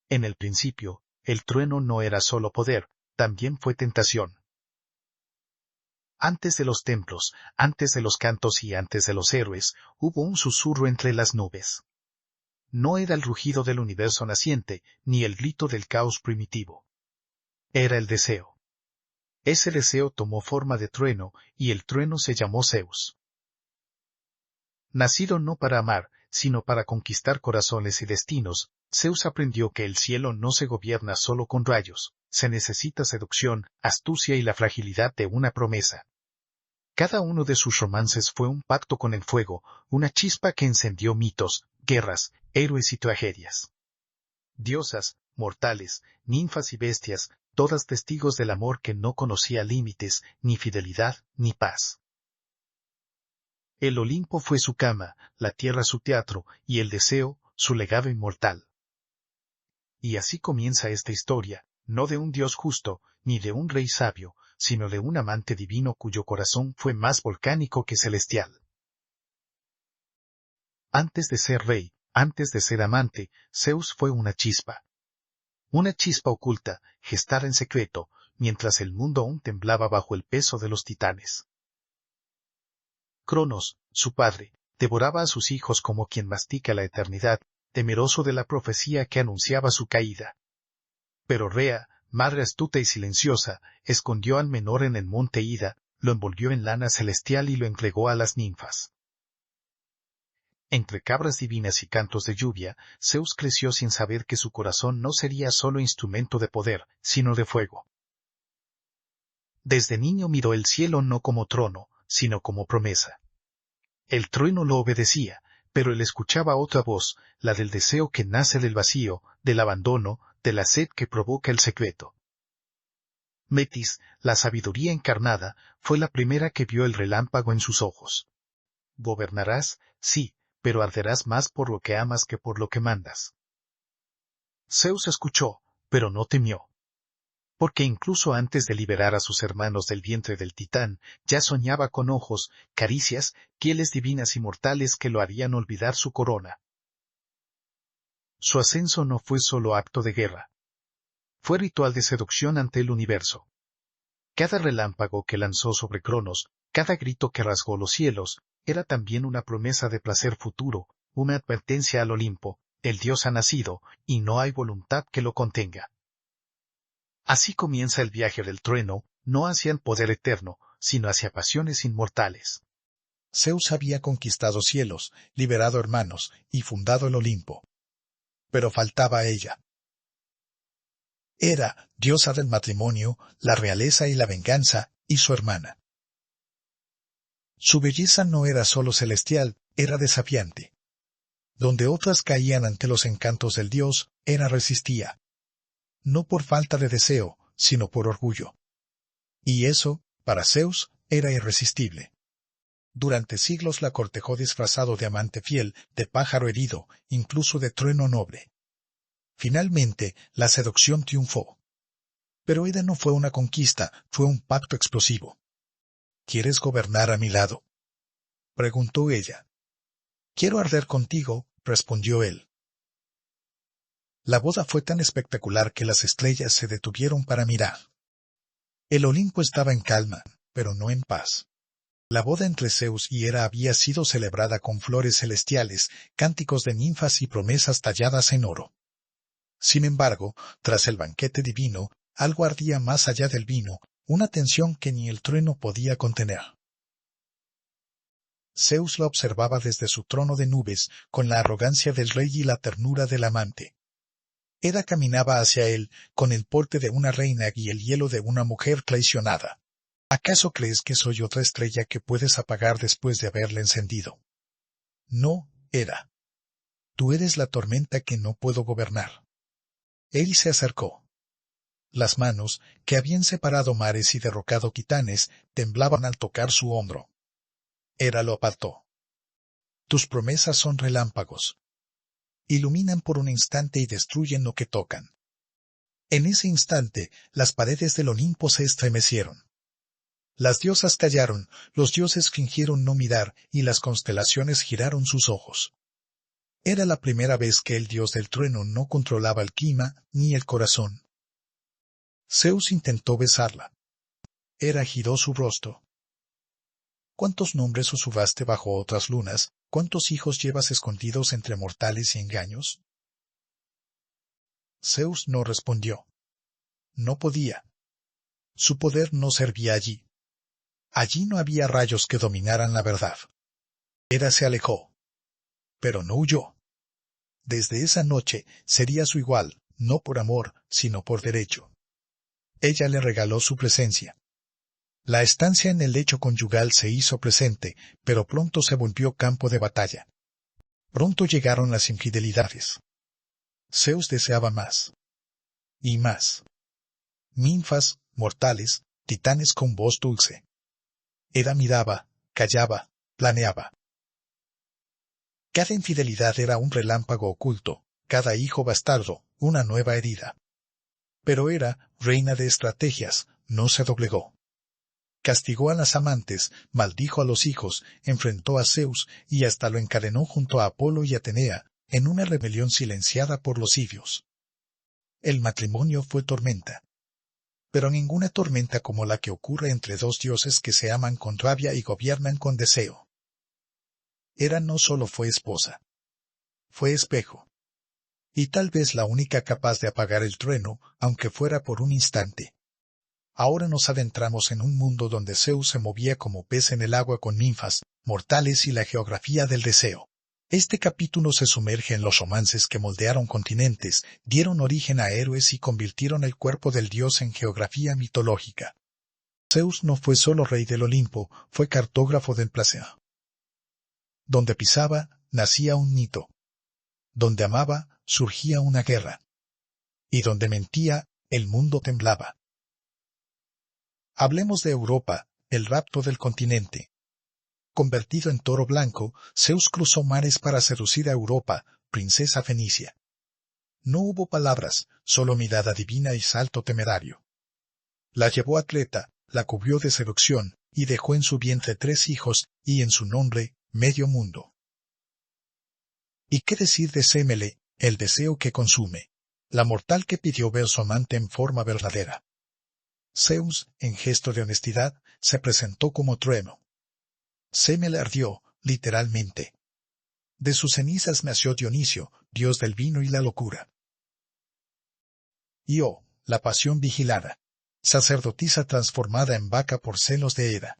En el principio, el trueno no era solo poder, también fue tentación. Antes de los templos, antes de los cantos y antes de los héroes, hubo un susurro entre las nubes. No era el rugido del universo naciente, ni el grito del caos primitivo. Era el deseo. Ese deseo tomó forma de trueno, y el trueno se llamó Zeus. Nacido no para amar, sino para conquistar corazones y destinos, Zeus aprendió que el cielo no se gobierna solo con rayos, se necesita seducción, astucia y la fragilidad de una promesa. Cada uno de sus romances fue un pacto con el fuego, una chispa que encendió mitos, guerras, héroes y tragedias. Diosas, mortales, ninfas y bestias, todas testigos del amor que no conocía límites, ni fidelidad, ni paz. El Olimpo fue su cama, la tierra su teatro, y el deseo, su legado inmortal. Y así comienza esta historia, no de un Dios justo, ni de un rey sabio, sino de un amante divino cuyo corazón fue más volcánico que celestial. Antes de ser rey, antes de ser amante, Zeus fue una chispa. Una chispa oculta, gestada en secreto, mientras el mundo aún temblaba bajo el peso de los titanes. Cronos, su padre, devoraba a sus hijos como quien mastica la eternidad, temeroso de la profecía que anunciaba su caída. Pero Rea, madre astuta y silenciosa, escondió al menor en el monte Ida, lo envolvió en lana celestial y lo entregó a las ninfas. Entre cabras divinas y cantos de lluvia, Zeus creció sin saber que su corazón no sería solo instrumento de poder, sino de fuego. Desde niño miró el cielo no como trono, sino como promesa. El trueno lo obedecía, pero él escuchaba otra voz, la del deseo que nace del vacío, del abandono, de la sed que provoca el secreto. Metis, la sabiduría encarnada, fue la primera que vio el relámpago en sus ojos. Gobernarás, sí, pero arderás más por lo que amas que por lo que mandas. Zeus escuchó, pero no temió. Porque incluso antes de liberar a sus hermanos del vientre del titán, ya soñaba con ojos, caricias, pieles divinas y mortales que lo harían olvidar su corona. Su ascenso no fue solo acto de guerra. Fue ritual de seducción ante el universo. Cada relámpago que lanzó sobre Cronos, cada grito que rasgó los cielos, era también una promesa de placer futuro, una advertencia al Olimpo, el dios ha nacido, y no hay voluntad que lo contenga. Así comienza el viaje del trueno, no hacia el poder eterno, sino hacia pasiones inmortales. Zeus había conquistado cielos, liberado hermanos, y fundado el Olimpo. Pero faltaba ella. Era diosa del matrimonio, la realeza y la venganza, y su hermana. Su belleza no era solo celestial, era desafiante. Donde otras caían ante los encantos del dios, ella resistía. No por falta de deseo, sino por orgullo. Y eso, para Zeus, era irresistible. Durante siglos la cortejó disfrazado de amante fiel, de pájaro herido, incluso de trueno noble. Finalmente, la seducción triunfó. Pero ella no fue una conquista, fue un pacto explosivo. ¿Quieres gobernar a mi lado?, preguntó ella. Quiero arder contigo, respondió él. La boda fue tan espectacular que las estrellas se detuvieron para mirar. El Olimpo estaba en calma, pero no en paz. La boda entre Zeus y Hera había sido celebrada con flores celestiales, cánticos de ninfas y promesas talladas en oro. Sin embargo, tras el banquete divino, algo ardía más allá del vino, una tensión que ni el trueno podía contener. Zeus la observaba desde su trono de nubes, con la arrogancia del rey y la ternura del amante. Hera caminaba hacia él, con el porte de una reina y el hielo de una mujer traicionada. ¿Acaso crees que soy otra estrella que puedes apagar después de haberla encendido? No, Hera. Tú eres la tormenta que no puedo gobernar. Él se acercó. Las manos, que habían separado mares y derrocado titanes, temblaban al tocar su hombro. Hera lo apartó. Tus promesas son relámpagos. Iluminan por un instante y destruyen lo que tocan. En ese instante, las paredes del Olimpo se estremecieron. Las diosas callaron, los dioses fingieron no mirar y las constelaciones giraron sus ojos. Era la primera vez que el dios del trueno no controlaba el clima ni el corazón. Zeus intentó besarla. Hera giró su rostro. ¿Cuántos nombres susurraste bajo otras lunas? ¿Cuántos hijos llevas escondidos entre mortales y engaños? Zeus no respondió. No podía. Su poder no servía allí. Allí no había rayos que dominaran la verdad. Hera se alejó. Pero no huyó. Desde esa noche sería su igual, no por amor, sino por derecho. Ella le regaló su presencia. La estancia en el lecho conyugal se hizo presente, pero pronto se volvió campo de batalla. Pronto llegaron las infidelidades. Zeus deseaba más. Y más. Ninfas, mortales, titanes con voz dulce. Hera miraba, callaba, planeaba. Cada infidelidad era un relámpago oculto, cada hijo bastardo, una nueva herida. Pero Hera, reina de estrategias, no se doblegó. Castigó a las amantes, maldijo a los hijos, enfrentó a Zeus y hasta lo encadenó junto a Apolo y Atenea, en una rebelión silenciada por los ibios. El matrimonio fue tormenta. Pero ninguna tormenta como la que ocurre entre dos dioses que se aman con rabia y gobiernan con deseo. Hera no solo fue esposa. Fue espejo. Y tal vez la única capaz de apagar el trueno, aunque fuera por un instante. Ahora nos adentramos en un mundo donde Zeus se movía como pez en el agua con ninfas, mortales y la geografía del deseo. Este capítulo se sumerge en los romances que moldearon continentes, dieron origen a héroes y convirtieron el cuerpo del dios en geografía mitológica. Zeus no fue solo rey del Olimpo, fue cartógrafo del placer. Donde pisaba, nacía un mito. Donde amaba, surgía una guerra. Y donde mentía, el mundo temblaba. Hablemos de Europa, el rapto del continente. Convertido en toro blanco, Zeus cruzó mares para seducir a Europa, princesa fenicia. No hubo palabras, solo mirada divina y salto temerario. La llevó a Creta, la cubrió de seducción, y dejó en su vientre 3 hijos, y en su nombre, medio mundo. ¿Y qué decir de Sémele, el deseo que consume? La mortal que pidió ver su amante en forma verdadera. Zeus, en gesto de honestidad, se presentó como trueno. Sémele ardió, literalmente. De sus cenizas nació Dionisio, dios del vino y la locura. Io, la pasión vigilada. Sacerdotisa transformada en vaca por celos de Hera.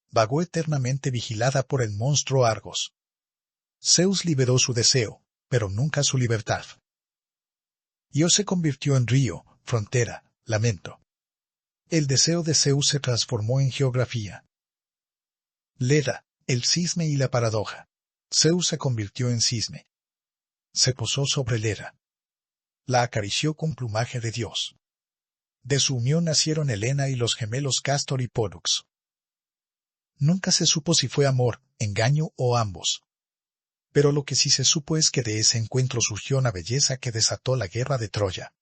Vagó eternamente vigilada por el monstruo Argos. Zeus liberó su deseo, pero nunca su libertad. Io se convirtió en río, frontera, lamento. El deseo de Zeus se transformó en geografía. Leda, el cisne y la paradoja. Zeus se convirtió en cisne. Se posó sobre Leda. La acarició con plumaje de Dios. De su unión nacieron Helena y los gemelos Castor y Pólux. Nunca se supo si fue amor, engaño o ambos. Pero lo que sí se supo es que de ese encuentro surgió una belleza que desató la guerra de Troya.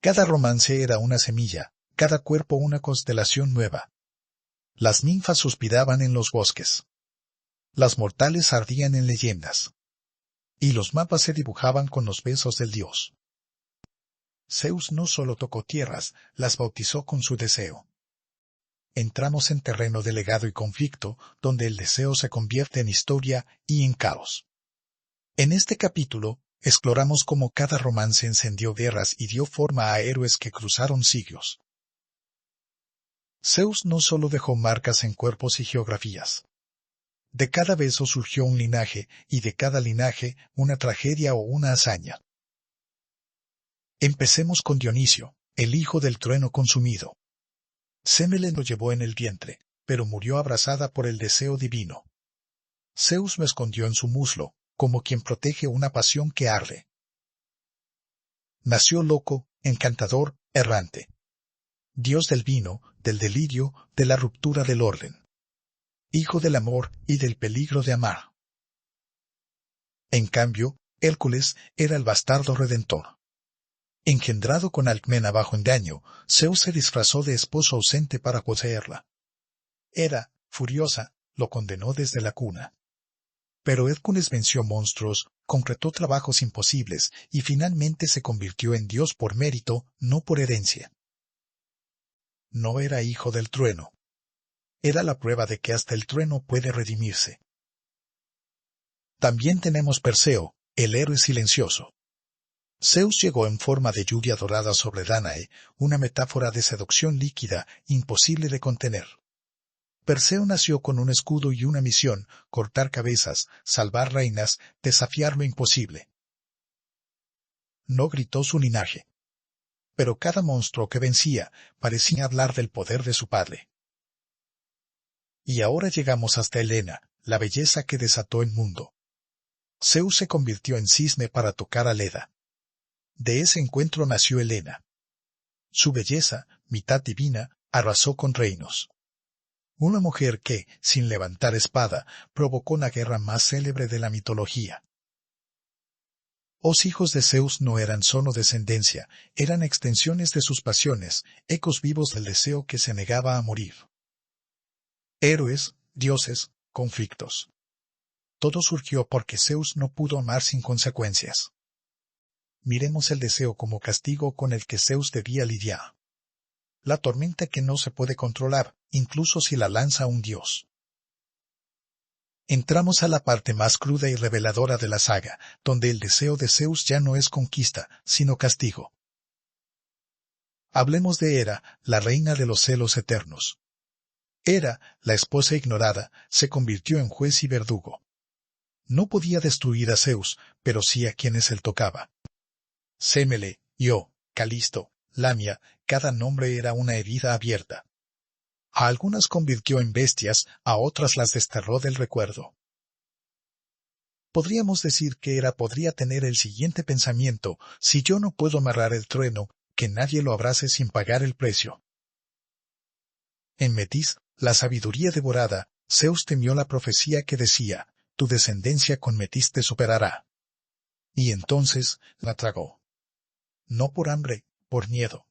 Cada romance era una semilla, cada cuerpo una constelación nueva. Las ninfas suspiraban en los bosques. Las mortales ardían en leyendas. Y los mapas se dibujaban con los besos del dios. Zeus no solo tocó tierras, las bautizó con su deseo. Entramos en terreno de legado y conflicto, donde el deseo se convierte en historia y en caos. En este capítulo, exploramos cómo cada romance encendió guerras y dio forma a héroes que cruzaron siglos. Zeus no solo dejó marcas en cuerpos y geografías. De cada beso surgió un linaje, y de cada linaje, una tragedia o una hazaña. Empecemos con Dionisio, el hijo del trueno consumido. Sémele lo llevó en el vientre, pero murió abrazada por el deseo divino. Zeus lo escondió en su muslo, como quien protege una pasión que arde. Nació loco, encantador, errante. Dios del vino, del delirio, de la ruptura del orden. Hijo del amor y del peligro de amar. En cambio, Hércules era el bastardo redentor. Engendrado con Alcmena bajo engaño, Zeus se disfrazó de esposo ausente para poseerla. Hera, furiosa, lo condenó desde la cuna. Pero Hércules venció monstruos, concretó trabajos imposibles y finalmente se convirtió en Dios por mérito, no por herencia. No era hijo del trueno. Era la prueba de que hasta el trueno puede redimirse. También tenemos Perseo, el héroe silencioso. Zeus llegó en forma de lluvia dorada sobre Dánae, una metáfora de seducción líquida, imposible de contener. Perseo nació con un escudo y una misión: cortar cabezas, salvar reinas, desafiar lo imposible. No gritó su linaje. Pero cada monstruo que vencía parecía hablar del poder de su padre. Y ahora llegamos hasta Helena, la belleza que desató el mundo. Zeus se convirtió en cisne para tocar a Leda. De ese encuentro nació Helena. Su belleza, mitad divina, arrasó con reinos. Una mujer que, sin levantar espada, provocó la guerra más célebre de la mitología. Los hijos de Zeus no eran solo descendencia, eran extensiones de sus pasiones, ecos vivos del deseo que se negaba a morir. Héroes, dioses, conflictos. Todo surgió porque Zeus no pudo amar sin consecuencias. Miremos el deseo como castigo con el que Zeus debía lidiar. La tormenta que no se puede controlar, incluso si la lanza un dios. Entramos a la parte más cruda y reveladora de la saga, donde el deseo de Zeus ya no es conquista, sino castigo. Hablemos de Hera, la reina de los celos eternos. Hera, la esposa ignorada, se convirtió en juez y verdugo. No podía destruir a Zeus, pero sí a quienes él tocaba. Sémele, Io, Calisto, Lamia, cada nombre era una herida abierta. A algunas convirtió en bestias, a otras las desterró del recuerdo. Podríamos decir que Hera podría tener el siguiente pensamiento: si yo no puedo amarrar el trueno, que nadie lo abrace sin pagar el precio. En Metis, la sabiduría devorada, Zeus temió la profecía que decía: tu descendencia con Metis te superará. Y entonces la tragó. No por hambre, por miedo.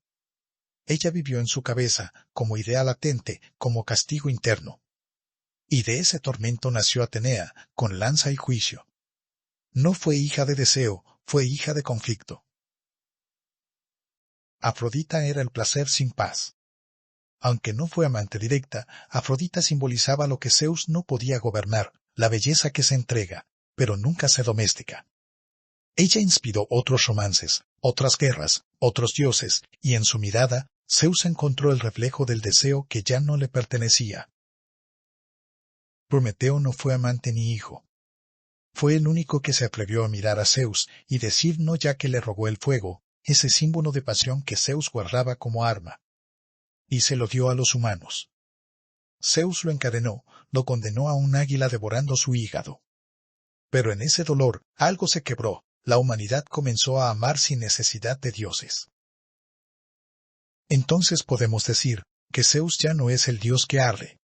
Ella vivió en su cabeza, como idea latente, como castigo interno. Y de ese tormento nació Atenea, con lanza y juicio. No fue hija de deseo, fue hija de conflicto. Afrodita era el placer sin paz. Aunque no fue amante directa, Afrodita simbolizaba lo que Zeus no podía gobernar, la belleza que se entrega, pero nunca se domestica. Ella inspiró otros romances, otras guerras, otros dioses, y en su mirada, Zeus encontró el reflejo del deseo que ya no le pertenecía. Prometeo no fue amante ni hijo. Fue el único que se atrevió a mirar a Zeus y decir no, ya que le rogó el fuego, ese símbolo de pasión que Zeus guardaba como arma. Y se lo dio a los humanos. Zeus lo encadenó, lo condenó a un águila devorando su hígado. Pero en ese dolor, algo se quebró, la humanidad comenzó a amar sin necesidad de dioses. Entonces podemos decir que Zeus ya no es el dios que arde.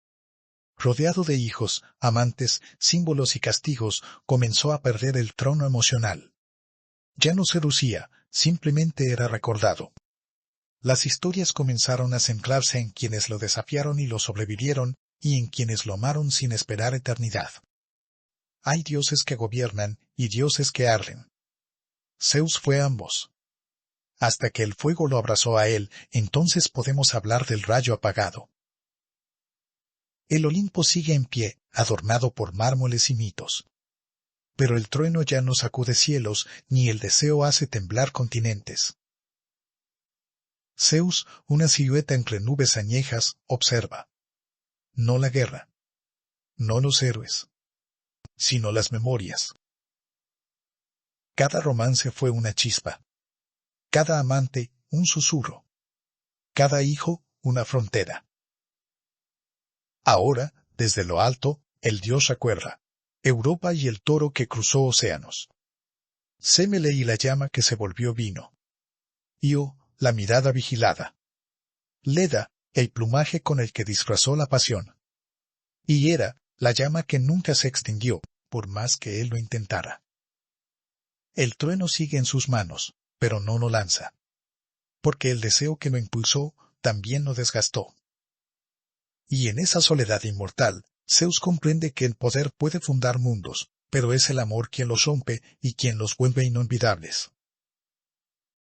Rodeado de hijos, amantes, símbolos y castigos, comenzó a perder el trono emocional. Ya no seducía, simplemente era recordado. Las historias comenzaron a centrarse en quienes lo desafiaron y lo sobrevivieron, y en quienes lo amaron sin esperar eternidad. Hay dioses que gobiernan y dioses que arden. Zeus fue ambos. Hasta que el fuego lo abrazó a él, entonces podemos hablar del rayo apagado. El Olimpo sigue en pie, adornado por mármoles y mitos. Pero el trueno ya no sacude cielos, ni el deseo hace temblar continentes. Zeus, una silueta entre nubes añejas, observa. No la guerra, no los héroes, sino las memorias. Cada romance fue una chispa. Cada amante, un susurro. Cada hijo, una frontera. Ahora, desde lo alto, el dios recuerda. Europa y el toro que cruzó océanos. Sémele y la llama que se volvió vino. Io, la mirada vigilada. Leda, el plumaje con el que disfrazó la pasión. Y Hera, la llama que nunca se extinguió, por más que él lo intentara. El trueno sigue en sus manos, pero no lo lanza. Porque el deseo que lo impulsó también lo desgastó. Y en esa soledad inmortal, Zeus comprende que el poder puede fundar mundos, pero es el amor quien los rompe y quien los vuelve inolvidables.